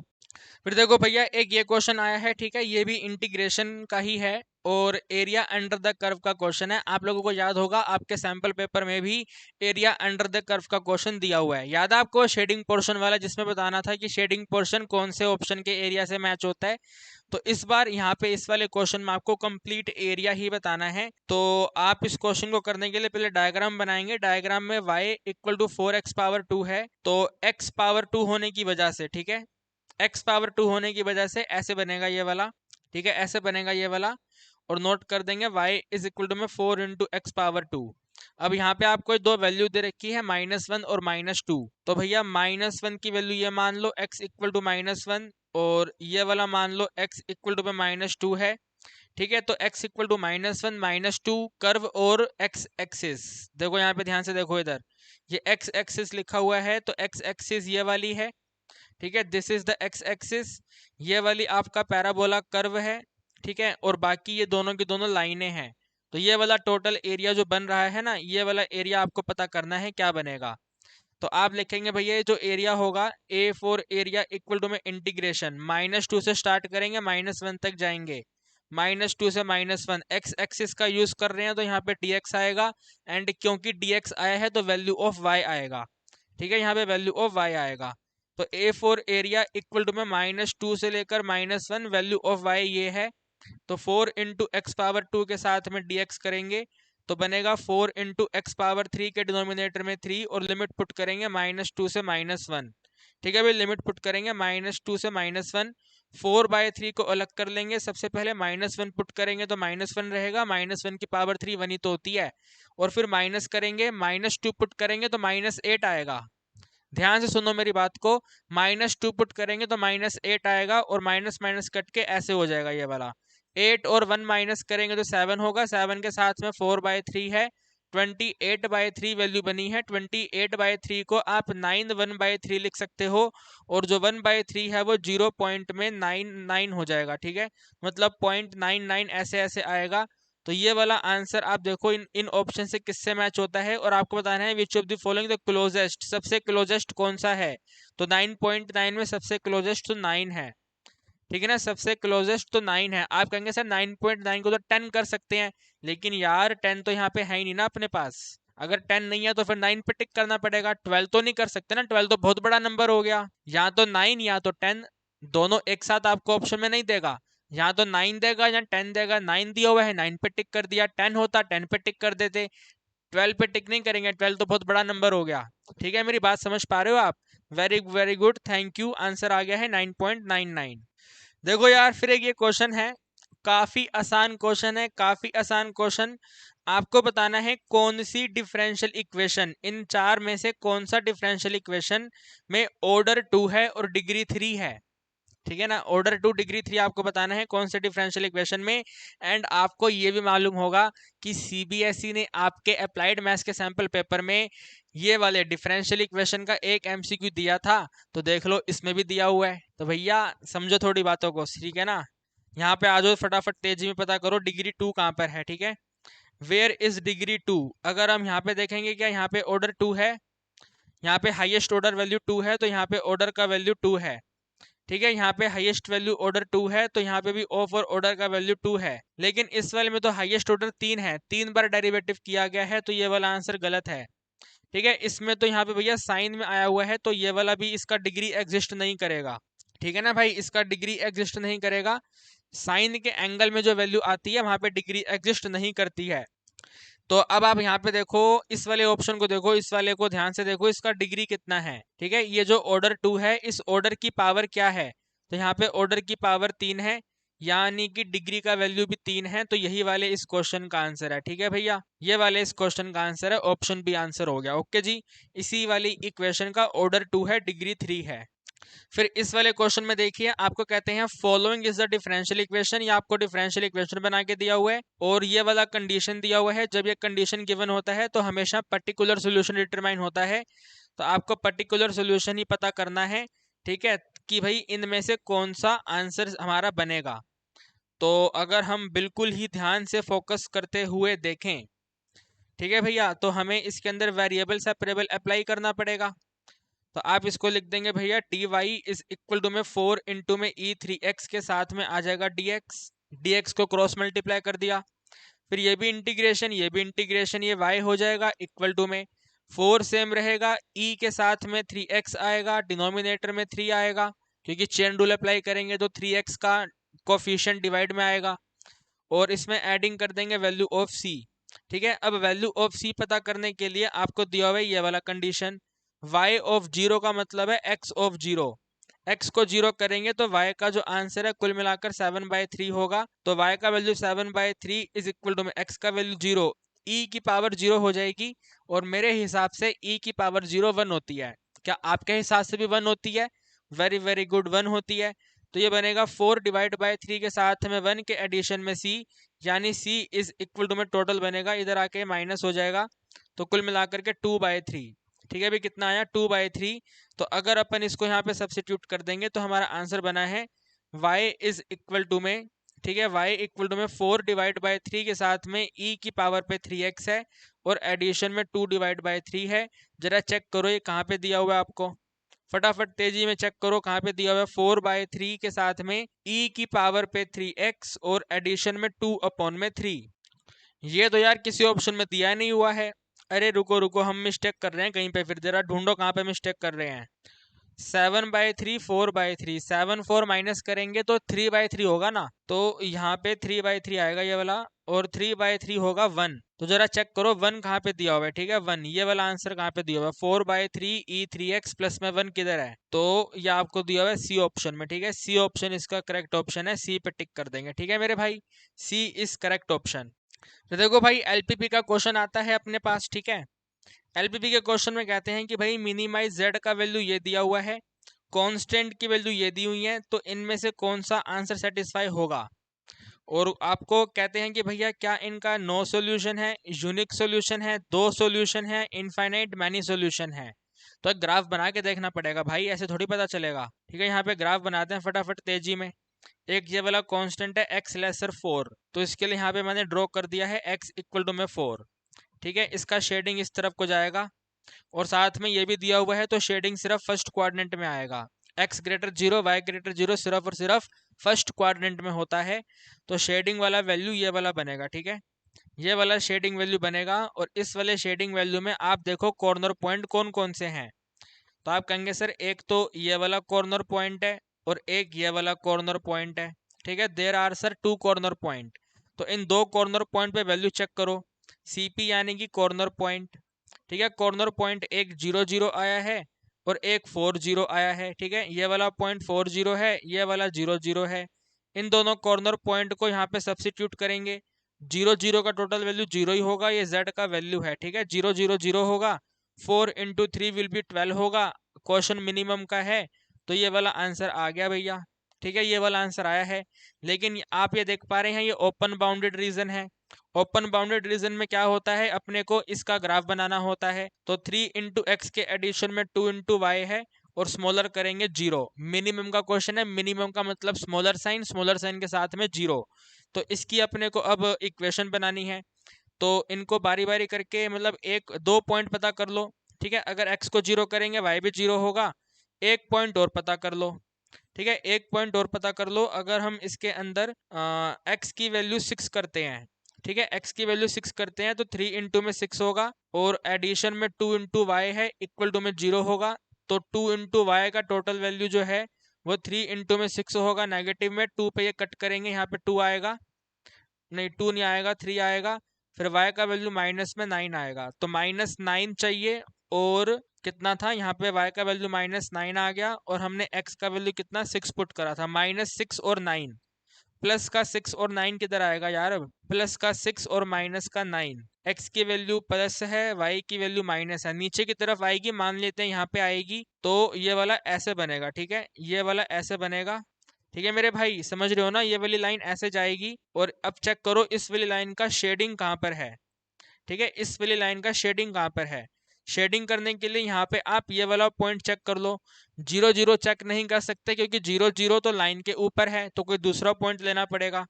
फिर देखो भैया एक ये क्वेश्चन आया है, ठीक है, ये भी इंटीग्रेशन का ही है और एरिया अंडर द कर्व का क्वेश्चन है। आप लोगों को याद होगा आपके सैंपल पेपर में भी एरिया अंडर द कर्व का क्वेश्चन दिया हुआ है, याद है आपको शेडिंग पोर्शन वाला, जिसमें बताना था कि शेडिंग पोर्शन कौन से ऑप्शन के एरिया से मैच होता है। तो इस बार यहाँ पे इस वाले क्वेश्चन में आपको कंप्लीट एरिया ही बताना है। तो आप इस क्वेश्चन को करने के लिए पहले डायग्राम बनाएंगे। डायग्राम में y equal to 4x power 2 है, तो x पावर 2 होने की वजह से, ठीक है, x पावर 2 होने की वजह से ऐसे बनेगा ये वाला, ठीक है, ऐसे बनेगा ये वाला, और नोट कर देंगे y इज इक्वल टू में 4 इंटू एक्स पावर 2। अब यहाँ पे आपको दो वैल्यू दे रखी है -1 और -2, तो भैया -1 की वैल्यू ये मान लो x इक्वल टू -1, और ये वाला मान लो x इक्वल टू में -2 है, ठीक है, तो x इक्वल टू -1 -2 कर्व और x एक्सिस, देखो यहाँ पे ध्यान से देखो, इधर ये x एक्सिस लिखा हुआ है, तो x एक्सिस ये वाली है, ठीक है, this is the x axis, ये वाली आपका पैराबोला कर्व है, ठीक है, और बाकी ये दोनों की दोनों लाइनें हैं। तो ये वाला टोटल एरिया जो बन रहा है ना, ये वाला एरिया आपको पता करना है क्या बनेगा। तो आप लिखेंगे भैया ये जो एरिया होगा A4 एरिया इक्वल टू में इंटीग्रेशन -2 से स्टार्ट करेंगे -1 तक जाएंगे, -2 से -1, x एक्सिस का यूज कर रहे हैं तो यहाँ पे dx आएगा, एंड क्योंकि dx आया है तो वैल्यू ऑफ y आएगा, ठीक है, यहाँ पे वैल्यू ऑफ y आएगा। तो A4 एरिया इक्वल टू में -2 से लेकर -1, वैल्यू ऑफ y ये है, तो 4 इंटू एक्स पावर 2 के साथ में dx करेंगे तो बनेगा 4 इंटू एक्स पावर 3 के डिनोमिनेटर में 3, और लिमिट पुट करेंगे -2 से -1, ठीक है भाई, लिमिट पुट करेंगे -2 से -1। 4/3 को अलग कर लेंगे, सबसे पहले -1 पुट करेंगे तो -1 रहेगा, -1 की पावर 3 1 ही तो होती है, और फिर माइनस करेंगे, -2 पुट करेंगे तो -8 आएगा। ध्यान से सुनो मेरी बात को, -2 पुट करेंगे तो -8 आएगा, और माइनस माइनस कट के ऐसे हो जाएगा ये वाला, 8 और 1 माइनस करेंगे तो 7 होगा, 7 के साथ में 4/3 है, 28/3 वैल्यू बनी है। 28/3 को आप 9 1/3 लिख सकते हो, और जो 1/3 है वो 0 पॉइंट में 99 हो जाएगा, ठीक है, मतलब 0.99 ऐसे ऐसे आएगा। तो ये वाला आंसर आप देखो इन इन ऑप्शन से किससे मैच होता है, और आपको बताना है which of the following the closest, सबसे क्लोजेस्ट कौन सा है। तो 9.9 में सबसे क्लोजेस्ट तो 9 है, ठीक है ना, सबसे क्लोजेस्ट तो 9 है। आप कहेंगे सर 9.9 को तो 10 कर सकते हैं, लेकिन यार 10 तो यहाँ पे है ही नहीं ना अपने पास, अगर 10 नहीं है तो फिर 9 पे टिक करना पड़ेगा, 12 तो नहीं कर सकते ना, 12 तो बहुत बड़ा नंबर हो गया, या तो 9 या तो 10, दोनों एक साथ आपको ऑप्शन में नहीं देगा, यहाँ तो 9 देगा या 10 देगा, 9 दिया हुआ है 9 पे टिक कर दिया, 10 होता 10 पे टिक कर देते, 12 पे टिक नहीं करेंगे, 12 तो बहुत बड़ा नंबर हो गया, ठीक है, मेरी बात समझ पा रहे हो आप, very very good, thank you, answer आ गया है 9.99। देखो यार फिर एक ये क्वेश्चन है, काफी आसान क्वेश्चन है, काफी आसान क्वेश्चन, आपको बताना है कौन सी डिफरेंशियल इक्वेशन, इन चार में से कौन सा डिफरेंशियल इक्वेशन में ऑर्डर 2 है और डिग्री 3 है, ठीक है ना। ऑर्डर 2 डिग्री 3 आपको बताना है कौन से डिफरेंशियल इक्वेशन में। एंड आपको ये भी मालूम होगा कि सीबीएसई ने आपके अप्लाइड मैथ्स के सैंपल पेपर में ये वाले डिफरेंशियल इक्वेशन का एक एमसीक्यू दिया था, तो देख लो इसमें भी दिया हुआ है। तो भैया समझो थोड़ी बातों को, ठीक है ना। यहाँ पे आ जाओ फटाफट तेजी में पता करो डिग्री 2 कहाँ पर है, ठीक है। वेयर इज डिग्री 2, अगर हम यहाँ पे देखेंगे क्या यहाँ पे ऑर्डर 2 है, यहाँ पे हाईएस्ट ऑर्डर वैल्यू 2 है, तो यहाँ पे ऑर्डर का वैल्यू 2 है, ठीक है। यहाँ पे हाईएस्ट वैल्यू ऑर्डर 2 है, तो यहाँ पे भी ऑफ और ऑर्डर का वैल्यू 2 है। लेकिन इस वाले में तो हाईएस्ट ऑर्डर 3 है, 3 बार डेरिवेटिव किया गया है, तो ये वाला आंसर गलत है, ठीक है। इसमें तो यहाँ पे भैया साइन में आया हुआ है, तो ये वाला भी इसका डिग्री एग्जिस्ट नहीं करेगा, ठीक है ना भाई, इसका डिग्री एग्जिस्ट नहीं करेगा। साइन के एंगल में जो वैल्यू आती है वहां पे डिग्री एग्जिस्ट नहीं करती है। तो अब आप यहाँ पे देखो, इस वाले ऑप्शन को देखो, इस वाले को ध्यान से देखो, इसका डिग्री कितना है, ठीक है। ये जो ऑर्डर 2 है, इस ऑर्डर की पावर क्या है, तो यहाँ पे ऑर्डर की पावर 3 है, यानी कि डिग्री का वैल्यू भी 3 है, तो यही वाले इस क्वेश्चन का आंसर है, ठीक है भैया। ये वाले इस क्वेश्चन का आंसर है, ऑप्शन बी आंसर हो गया। ओके जी, इसी वाली इक्वेशन का ऑर्डर 2 है, डिग्री 3 है। फिर इस वाले क्वेश्चन में देखिए, आपको कहते हैं following is the differential equation, या आपको डिफरेंशियल इक्वेशन बना के दिया हुआ है और ये वाला कंडीशन दिया हुआ है। जब ये कंडीशन गिवन होता है तो हमेशा पर्टिकुलर सोल्यूशन डिटरमाइन होता है, तो आपको पर्टिकुलर सोल्यूशन ही पता करना है, ठीक है, कि भाई इनमें से कौन सा आंसर हमारा बनेगा। तो अगर हम बिल्कुल ही ध्यान से फोकस करते हुए देखें, ठीक है भैया, तो हमें इसके अंदर वेरिएबल सेपरेबल अप्लाई करना पड़ेगा। तो आप इसको लिख देंगे भैया D Y is equal to में 4 इंटू में E3x के साथ में आ जाएगा dx, dx को क्रॉस मल्टीप्लाई कर दिया, फिर ये भी इंटीग्रेशन, ये भी इंटीग्रेशन, ये y हो जाएगा इक्वल टू में 4 सेम रहेगा, e के साथ में 3x आएगा, डिनोमिनेटर में 3 आएगा, क्योंकि चेन रूल अप्लाई करेंगे तो 3x का कोफिशिएंट डिवाइड में आएगा, और इसमें एडिंग कर देंगे वैल्यू ऑफ c, ठीक है। अब वैल्यू ऑफ c पता करने के लिए आपको दिया हुआ है ये वाला कंडीशन, y ऑफ 0 का मतलब है x ऑफ 0, x को 0 करेंगे तो y का जो आंसर है कुल मिलाकर 7/3 होगा, तो y का वैल्यू 7/3 इज इक्वल टू में x का वैल्यू 0, e की पावर 0 हो जाएगी, और मेरे हिसाब से e की पावर 0 1 होती है। क्या आपके हिसाब से भी 1 होती है? वेरी वेरी गुड, 1 होती है। तो ये बनेगा 4/3 के साथ में 1 के एडिशन में c, यानी c इज इक्वल टू में टोटल बनेगा, इधर आके माइनस हो जाएगा, तो कुल मिलाकर के 2/3, ठीक है भी, कितना आया 2/3। तो अगर अपन इसको यहाँ पे सब्सिट्यूट कर देंगे तो हमारा आंसर बना है y इज इक्वल टू में, ठीक है, y इक्वल टू में 4/3 के साथ में e की पावर पे 3x है, और एडिशन में 2/3 है। जरा चेक करो ये कहाँ पे दिया हुआ है आपको, फटाफट तेजी में चेक करो कहाँ पे दिया हुआ है। 4/3 के साथ में e की पावर पे 3x और एडिशन में 2/3, ये तो यार किसी ऑप्शन में दिया नहीं हुआ है। अरे रुको रुको, हम मिस्टेक कर रहे हैं कहीं पे, फिर जरा ढूंढो कहाँ पे मिस्टेक कर रहे हैं। 7/3 4/3, 7 4 माइनस करेंगे तो 3/3 होगा ना, तो यहाँ पे 3/3 आएगा ये वाला, और 3/3 होगा 1, तो जरा चेक करो 1 कहाँ पे दिया हुआ है, ठीक है 1, ये वाला आंसर कहाँ पे दिया हुआ है, 4/3 E3x प्लस में 1 किधर है, तो ये आपको दिया हुआ है सी ऑप्शन में, ठीक है। सी ऑप्शन इसका करेक्ट ऑप्शन है, सी पे टिक कर देंगे, ठीक है मेरे भाई, सी इज करेक्ट ऑप्शन। तो देखो भाई एलपीपी का क्वेश्चन आता है अपने पास, ठीक है। एलपीपी के क्वेश्चन में कहते हैं कि भाई मिनिमाइज जेड का वैल्यू ये दिया हुआ है, कांस्टेंट की वैल्यू ये दी हुई है, तो इनमें से कौन सा आंसर सेटिस्फाई होगा। और आपको कहते हैं कि भैया क्या इनका नो सॉल्यूशन है, यूनिक सॉल्यूशन है, दो सॉल्यूशन है, इनफाइनाइट मैनी सॉल्यूशन है। तो एक ग्राफ बना के देखना पड़ेगा भाई, ऐसे थोड़ी पता चलेगा, ठीक है। यहाँ पे ग्राफ बनाते हैं फटाफट तेजी में। एक ये वाला कांस्टेंट है x लेसर 4, तो इसके लिए यहाँ पे मैंने ड्रॉ कर दिया है x इक्वल टू में 4, ठीक है। इसका शेडिंग इस तरफ को जाएगा, और साथ में ये भी दिया हुआ है, तो शेडिंग सिर्फ फर्स्ट क्वाड्रेंट में आएगा, x ग्रेटर 0 y ग्रेटर 0 सिर्फ और सिर्फ फर्स्ट क्वाड्रेंट में होता है, तो शेडिंग वाला वैल्यू ये वाला बनेगा, ठीक है। ये वाला शेडिंग वैल्यू बनेगा, और इस वाले शेडिंग वैल्यू में आप देखो कॉर्नर पॉइंट कौन कौन से हैं, तो आप कहेंगे सर एक तो ये वाला कॉर्नर पॉइंट है और एक ये वाला कॉर्नर पॉइंट है, ठीक है। There are sir 2 corner point, तो इन 2 कॉर्नर पॉइंट पे वैल्यू चेक करो, सीपी यानी कि कॉर्नर पॉइंट, ठीक है। कॉर्नर पॉइंट एक 0 0 आया है और एक 4 0 आया है, ठीक है। ये वाला पॉइंट 4 0 है, ये वाला 0 0 है। इन दोनों कॉर्नर पॉइंट को यहाँ पे सब्सिट्यूट करेंगे, 0 0 का टोटल वैल्यू 0 ही होगा, ये z का वैल्यू है, ठीक है। 0 0 0 होगा, 4 × 3 विल बी 12 होगा, क्वेश्चन मिनिमम का है, तो ये वाला आंसर आ गया भैया, ठीक है, ये वाला आंसर आया है। लेकिन आप ये देख पा रहे हैं ये ओपन बाउंडेड रीजन है। ओपन बाउंडेड रीजन में क्या होता है, अपने को इसका ग्राफ बनाना होता है। तो 3 इंटू एक्स के एडिशन में 2 इंटू वाई है और स्मॉलर करेंगे 0। मिनिमम का क्वेश्चन है, मिनिमम का मतलब स्मॉलर साइन के साथ में 0। तो इसकी अपने को अब इक्वेशन बनानी है। तो इनको बारी बारी करके मतलब एक दो पॉइंट पता कर लो। ठीक है, अगर एक्स को 0 करेंगे वाई भी 0 होगा। एक पॉइंट और पता कर लो। ठीक है, एक पॉइंट और पता कर लो। अगर हम इसके अंदर एक्स की वैल्यू 6 करते हैं, ठीक है, एक्स की वैल्यू 6 करते हैं तो 3 इंटू में 6 होगा और एडिशन में 2 इंटू वाई है इक्वल टू में 0 होगा। तो 2 इंटू वाई का टोटल वैल्यू जो है वो 3 इंटू में 6 होगा। नेगेटिव में 2 पे ये कट करेंगे, यहाँ पे 2 आएगा, नहीं 2 नहीं आएगा, 3 आएगा। फिर y का वैल्यू माइनस में 9 आएगा, तो -9 चाहिए। और कितना था यहाँ पे, y का वैल्यू -9 आ गया और हमने x का वैल्यू कितना 6 पुट करा था, -6 और 9। प्लस का 6 और 9 किधर आएगा यार, अब प्लस का 6 और माइनस का 9। x की वैल्यू प्लस है, y की वैल्यू माइनस है, नीचे की तरफ आएगी, मान लेते हैं यहाँ पे आएगी। तो ये वाला ऐसे बनेगा, ठीक है, ये वाला ऐसे बनेगा। ठीक है मेरे भाई, समझ रहे हो ना, ये वाली लाइन ऐसे जाएगी। और अब चेक करो इस वाली लाइन का शेडिंग कहाँ पर है। ठीक है, इस वाली लाइन का शेडिंग कहाँ पर है। शेडिंग करने के लिए यहाँ पे आप ये वाला पॉइंट चेक कर लो। 0 0 चेक नहीं कर सकते क्योंकि 0 0 तो लाइन के ऊपर है, तो कोई दूसरा पॉइंट लेना पड़ेगा।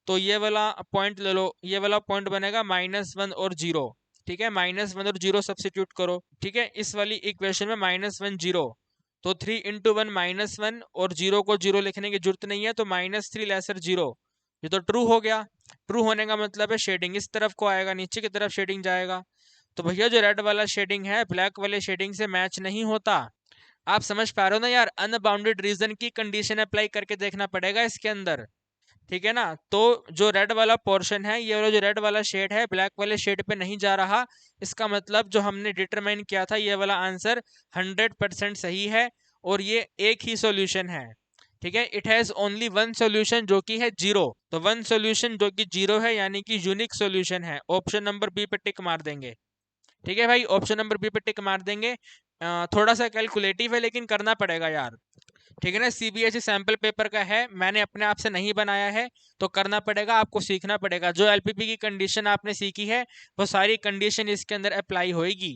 तो ये वाला पॉइंट ले लो, ये वाला पॉइंट बनेगा -1 और 0। ठीक है, -1 और 0 सब्सिट्यूट करो। ठीक है, इस वाली इक्वेशन में -1 0, तो 3 इंटू 1 -1 और 0 को 0 लिखने की जरूरत नहीं है, तो -3 लेसर 0। ये तो ट्रू हो गया। ट्रू होने का मतलब है शेडिंग इस तरफ को आएगा, नीचे की तरफ शेडिंग जाएगा। तो भैया जो रेड वाला शेडिंग है ब्लैक वाले शेडिंग से मैच नहीं होता। आप समझ पा रहे हो ना यार, अनबाउंडेड रीजन की कंडीशन अप्लाई करके देखना पड़ेगा इसके अंदर। ठीक है ना, तो जो रेड वाला पोर्शन है, ये वाला जो रेड वाला शेड है ब्लैक वाले शेड पे नहीं जा रहा। इसका मतलब जो हमने डिटरमाइन किया था ये वाला आंसर 100% सही है और ये एक ही सॉल्यूशन है। ठीक है, it has only one solution जो कि है 0। तो वन सॉल्यूशन जो कि 0 है यानी कि यूनिक सॉल्यूशन है। ऑप्शन नंबर बी पे टिक मार देंगे। ठीक है भाई, ऑप्शन नंबर बी पे टिक मार देंगे। थोड़ा सा कैलकुलेटिव है लेकिन करना पड़ेगा यार। ठीक है ना, सीबीएसई सैंपल पेपर का है, मैंने अपने आप से नहीं बनाया है, तो करना पड़ेगा, आपको सीखना पड़ेगा। जो एलपीपी की कंडीशन आपने सीखी है वो सारी कंडीशन इसके अंदर अप्लाई होएगी।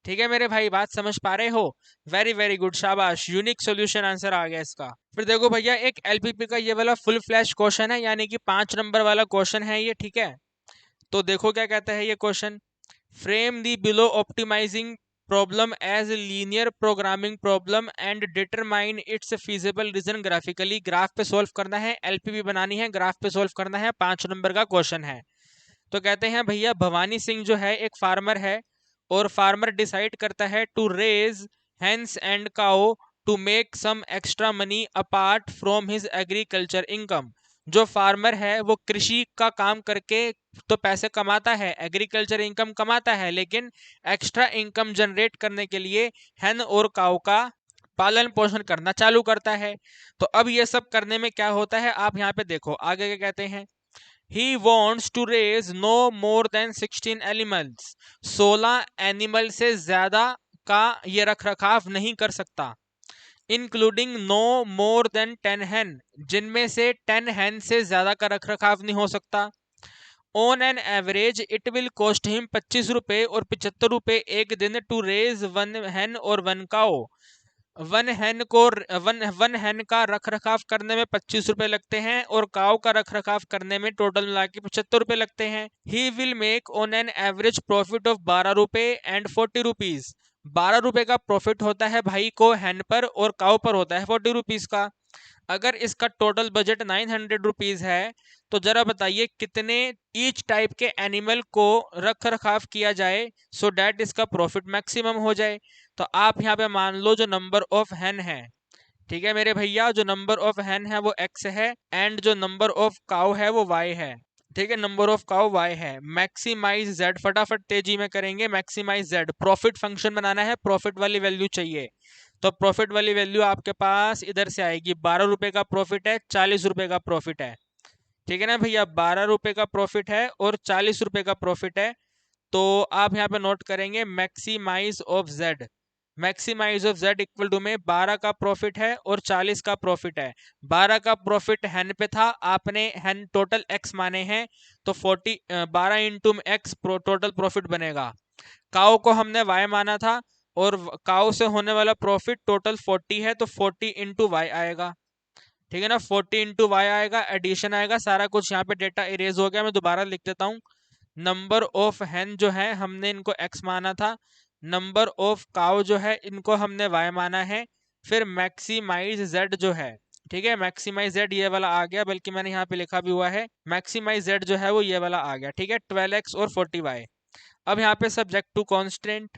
ठीक है मेरे भाई, बात समझ पा रहे हो। वेरी वेरी गुड, शाबाश, यूनिक सॉल्यूशन आंसर आ गया इसका। फिर देखो भैया, एक एलपीपी का ये वाला फुल फ्लैश क्वेश्चन है, यानी कि 5 नंबर वाला क्वेश्चन है ये। ठीक है, तो देखो क्या कहता है ये question. Frame the below optimizing problem as linear programming problem and determine its feasible region graphically. Graph पे सॉल्व करना है, एलपीबी बनानी है, ग्राफ पे सॉल्व करना है, 5 नंबर का क्वेश्चन है। तो कहते हैं भैया भवानी सिंह जो है एक फार्मर है और फार्मर डिसाइड करता है to raise hens and cow to make some extra money apart from his agriculture income. जो फार्मर है वो कृषि का काम करके तो पैसे कमाता है, एग्रीकल्चर इनकम कमाता है, लेकिन एक्स्ट्रा इनकम जनरेट करने के लिए हैन और काऊ का पालन पोषण करना चालू करता है। तो अब ये सब करने में क्या होता है, आप यहाँ पे देखो आगे क्या कहते हैं। He wants to raise no more than 16 animals। 16 animal से ज्यादा का ये रख रखाव नहीं कर सकता। इंक्लूडिंग नो मोर देन 10 हैन, जिनमें से 10 हैन से ज्यादा का रख रखाव नहीं हो सकता। On an average it will cost him 25 रुपए और 75 रुपए एक दिन टू रेज 1 हैन और 1 काओ। वन हैन का रख रखाव करने में 25 रुपए लगते हैं और काव का रख रखाव करने में टोटल मिला के 75 रुपए लगते हैं। He will make on an average profit of 12 रुपए एंड 40 रुपीज। 12 रुपए का प्रॉफिट होता है भाई को हैन पर और काव पर होता है 40 रुपीज का। अगर इसका टोटल बजट 900 रुपीज है तो जरा बताइए कितने ईच टाइप के एनिमल को रख रखाव किया जाए सो डैट इसका प्रॉफिट मैक्सिमम हो जाए। तो आप यहाँ पे मान लो जो नंबर ऑफ हैन है, ठीक है मेरे भैया, जो नंबर ऑफ हैन है वो x है एंड जो नंबर ऑफ काउ है वो y है। ठीक है, नंबर ऑफ काउ y है। मैक्सिमाइज z, फटाफट तेजी में करेंगे। मैक्सिमाइज z, प्रॉफिट फंक्शन बनाना है, प्रॉफिट वाली वैल्यू चाहिए। तो प्रॉफिट वाली वैल्यू आपके पास इधर से आएगी। 12 रुपए का प्रॉफिट है, 40 रुपए का प्रॉफिट है। ठीक है ना भैया, 12 रुपए का प्रॉफिट है और 40 रुपए का प्रॉफिट है। तो आप यहाँ पे नोट करेंगे maximize of z। Maximize of Z equal to में 12 का प्रॉफिट है और 40 का प्रॉफिट है। 12 का प्रॉफिट हैन पे था, आपने हैन टोटल एक्स माने हैं, तो 40 12 इंटू एक्स टोटल प्रॉफिट बनेगा। काउ को हमने वाई माना था और काउ से होने वाला प्रॉफिट टोटल 40 है, तो 40 इंटू वाई आएगा। ठीक है ना, 40 इंटू वाई आएगा, एडिशन आएगा, सारा कुछ यहाँ पे डेटा इरेज हो गया। मैं दोबारा लिख देता हूँ। नंबर ऑफ हैन जो है हमने इनको एक्स माना था, नंबर ऑफ काउ जो है इनको हमने वाई माना है, फिर मैक्सिमाइज जेड जो है, ठीक है, मैक्सिमाइज जेड ये वाला आ गया, बल्कि मैंने यहाँ पे लिखा भी हुआ है, मैक्सिमाइज जेड जो है वो ये वाला आ गया। ठीक है, 12x और 40y। अब यहाँ पे सब्जेक्ट टू कॉन्स्टेंट।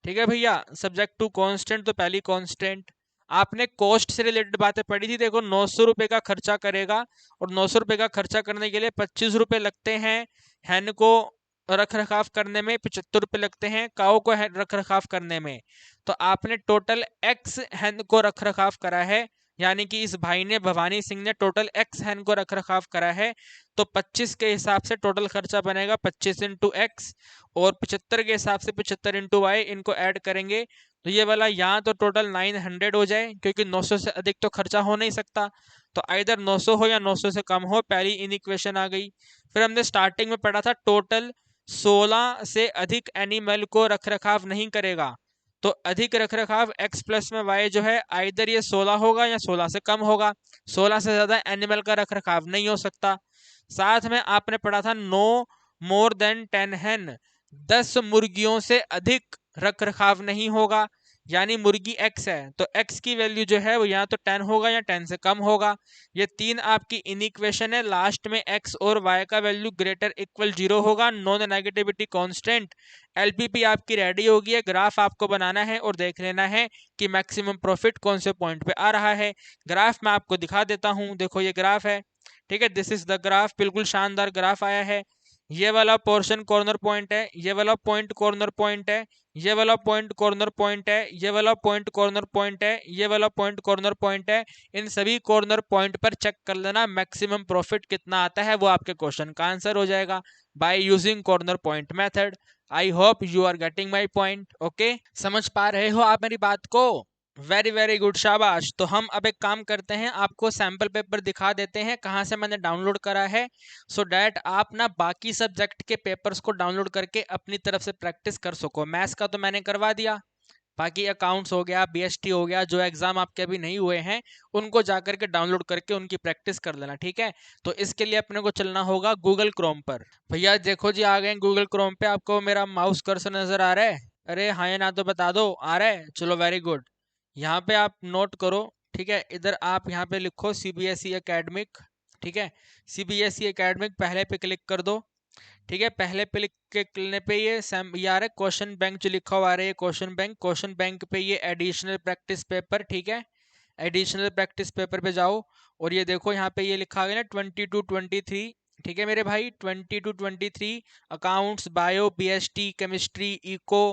ठीक है भैया, सब्जेक्ट टू कांस्टेंट, तो पहली कांस्टेंट आपने कॉस्ट से रिलेटेड बातें पढ़ी थी। देखो 900 रुपए का खर्चा करेगा और 900 रुपए का खर्चा करने के लिए 25 रुपए लगते हैं हैन को रख रखाव करने में, 75 रुपए लगते हैं काओ को रख रखाव करने में। तो आपने टोटल एक्स हैन को रख रखाव करा है, यानी कि इस भाई ने, भवानी सिंह ने टोटल एक्स हैन को रख रखाव करा है। तो 25 के हिसाब से टोटल खर्चा बनेगा 25 इंटू एक्स, और 75 के हिसाब से 75 इंटू वाई, इनको ऐड करेंगे तो ये वाला यहाँ तो टोटल 900 हो जाए, क्योंकि 900 से अधिक तो खर्चा हो नहीं सकता। तो आइदर 900 हो या 900 से कम हो, पहली इन इक्वेशन आ गई। फिर हमने स्टार्टिंग में पढ़ा था टोटल 16 से अधिक एनिमल को रख रखाव नहीं करेगा। तो अधिक रख रखाव x प्लस में y जो है आइदर ये 16 होगा या 16 से कम होगा। 16 से ज्यादा एनिमल का रख रखाव नहीं हो सकता। साथ में आपने पढ़ा था नो मोर देन 10 हैन, 10 मुर्गियों से अधिक रख रखाव नहीं होगा। यानी मुर्गी एक्स है तो एक्स की वैल्यू जो है वो या तो 10 होगा या 10 से कम होगा। ये तीन आपकी इन इक्वेशन है। लास्ट में एक्स और वाई का वैल्यू ग्रेटर इक्वल 0 होगा, नॉन नेगेटिविटी कांस्टेंट। एलपीपी आपकी रेडी होगी है, ग्राफ आपको बनाना है और देख लेना है कि मैक्सिमम प्रॉफिट कौन से पॉइंट पे आ रहा है। ग्राफ मैं आपको दिखा देता हूँ, देखो ये ग्राफ है। ठीक है, दिस इज द ग्राफ, बिल्कुल शानदार ग्राफ आया है। ये वाला पोर्शन कॉर्नर पॉइंट है, ये वाला पॉइंट कॉर्नर पॉइंट है, ये वाला पॉइंट कॉर्नर पॉइंट है, ये वाला पॉइंट कॉर्नर पॉइंट है, ये वाला पॉइंट कॉर्नर पॉइंट है। इन सभी कॉर्नर पॉइंट पर चेक कर लेना मैक्सिमम प्रॉफिट कितना आता है, वो आपके क्वेश्चन का आंसर हो जाएगा by using corner point method. I hope you are getting my point. Okay, समझ पा रहे हो आप मेरी बात को? वेरी वेरी गुड, शाबाश। तो हम अब एक काम करते हैं, आपको सैंपल पेपर दिखा देते हैं कहाँ से मैंने डाउनलोड करा है, सो डैट आप ना बाकी सब्जेक्ट के पेपर्स को डाउनलोड करके अपनी तरफ से प्रैक्टिस कर सको। मैथ्स का तो मैंने करवा दिया, बाकी अकाउंट्स हो गया, बीएसटी हो गया, जो एग्जाम आपके अभी नहीं हुए हैं उनको जाकर के डाउनलोड करके उनकी प्रैक्टिस कर लेना। ठीक है, तो इसके लिए अपने को चलना होगा गूगल क्रोम पर। भैया देखो जी, आ गए गूगल क्रोम पे। आपको मेरा माउस कर्सर नजर आ रहा है? अरे हाँ या ना तो बता दो, आ रहा है? चलो वेरी गुड। यहाँ पे आप नोट करो। ठीक है, इधर आप यहाँ पे लिखो सीबीएसई एकेडमिक। ठीक है, सीबीएसई एकेडमिक पहले पे क्लिक कर दो। ठीक है, पहले पे क्लिक करने पे ये आ रहा है क्वेश्चन बैंक जो लिखा हुआ आ रहा है, क्वेश्चन बैंक। क्वेश्चन बैंक पे ये एडिशनल प्रैक्टिस पेपर, ठीक है, एडिशनल प्रैक्टिस पेपर पे जाओ और ये देखो यहाँ पे ये लिखा गया ना 22-23। ठीक है मेरे भाई, 22-23 accounts, bio, BST, chemistry, eco,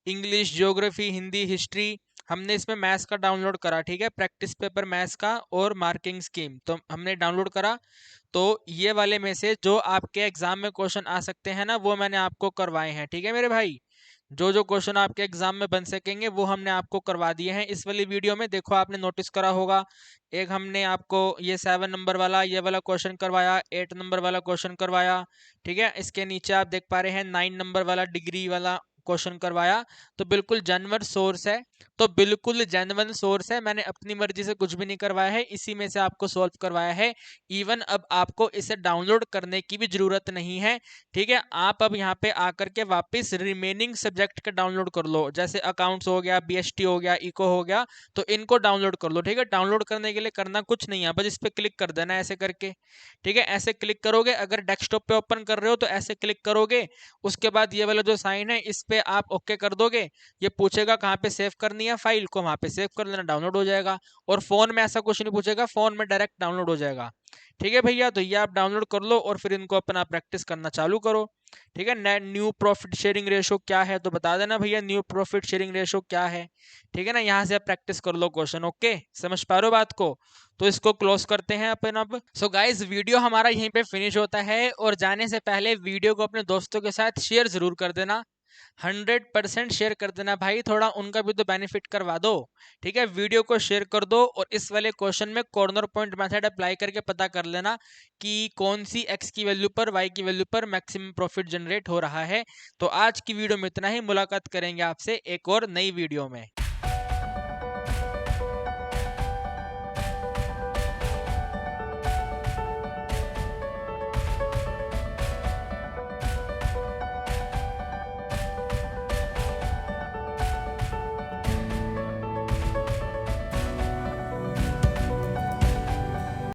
English, geography, Hindi, history. हमने इसमें मैथ्स का डाउनलोड करा। ठीक है, प्रैक्टिस पेपर मैथ्स का और मार्किंग स्कीम तो हमने डाउनलोड करा। तो ये वाले में से जो आपके एग्जाम में क्वेश्चन आ सकते हैं ना, वो मैंने आपको करवाए हैं। ठीक है मेरे भाई, जो जो क्वेश्चन आपके एग्जाम में बन सकेंगे वो हमने आपको करवा दिए हैं इस वाली वीडियो में। देखो आपने नोटिस करा होगा, एक हमने आपको ये 7 नंबर वाला ये वाला क्वेश्चन करवाया, 8 नंबर वाला क्वेश्चन करवाया। ठीक है, इसके नीचे आप देख पा रहे हैं 9 नंबर वाला डिग्री वाला क्वेश्चन करवाया। तो बिल्कुल जेन्युइन सोर्स है, तो बिल्कुल जेन्युइन सोर्स है, मैंने अपनी मर्जी से कुछ भी नहीं करवाया है, इसी में से आपको सॉल्व करवाया है। इवन अब आपको इसे डाउनलोड करने की भी जरूरत नहीं है। ठीक है, आप अब यहाँ पे आकर के वापस रिमेनिंग सब्जेक्ट का डाउनलोड कर लो, जैसे अकाउंट्स हो गया, बीएसटी हो गया, इको हो गया, तो इनको डाउनलोड कर लो। ठीक है, डाउनलोड करने के लिए करना कुछ नहीं है, बस इस पे क्लिक कर देना ऐसे करके। ठीक है, ऐसे क्लिक करोगे, अगर डेस्कटॉप पे ओपन कर रहे हो तो ऐसे क्लिक करोगे, उसके बाद ये वाला जो साइन है इस पे आप ओके कर दोगे। ये पूछेगा कहाँ पे सेव करनी है फाइल को, वहां पे सेव कर लेना, डाउनलोड हो जाएगा। और फोन में ऐसा कुछ नहीं पूछेगा, फोन में डायरेक्ट डाउनलोड हो जाएगा। ठीक है भैया, तो ये आप डाउनलोड कर लो और फिर इनको अपना प्रैक्टिस करना चालू करो। ठीक है, net new profit sharing ratio क्या है तो बता देना भैया, न्यू प्रॉफिट शेयरिंग रेशो क्या है। ठीक है ना, यहाँ से आप प्रैक्टिस कर लो क्वेश्चन। ओके, समझ पा रहे हो बात को? तो इसको क्लोज करते हैं अपन अब। सो गाइस, वीडियो हमारा यहीं पे फिनिश होता है, और जाने से पहले वीडियो को अपने दोस्तों के साथ शेयर जरूर कर देना। 100% शेयर कर देना भाई, थोड़ा उनका भी तो बेनिफिट करवा दो। ठीक है, वीडियो को शेयर कर दो और इस वाले क्वेश्चन में कॉर्नर पॉइंट मेथड अप्लाई करके पता कर लेना कि कौन सी एक्स की वैल्यू पर वाई की वैल्यू पर मैक्सिमम प्रॉफिट जनरेट हो रहा है। तो आज की वीडियो में इतना ही, मुलाकात करेंगे आपसे एक और नई वीडियो में।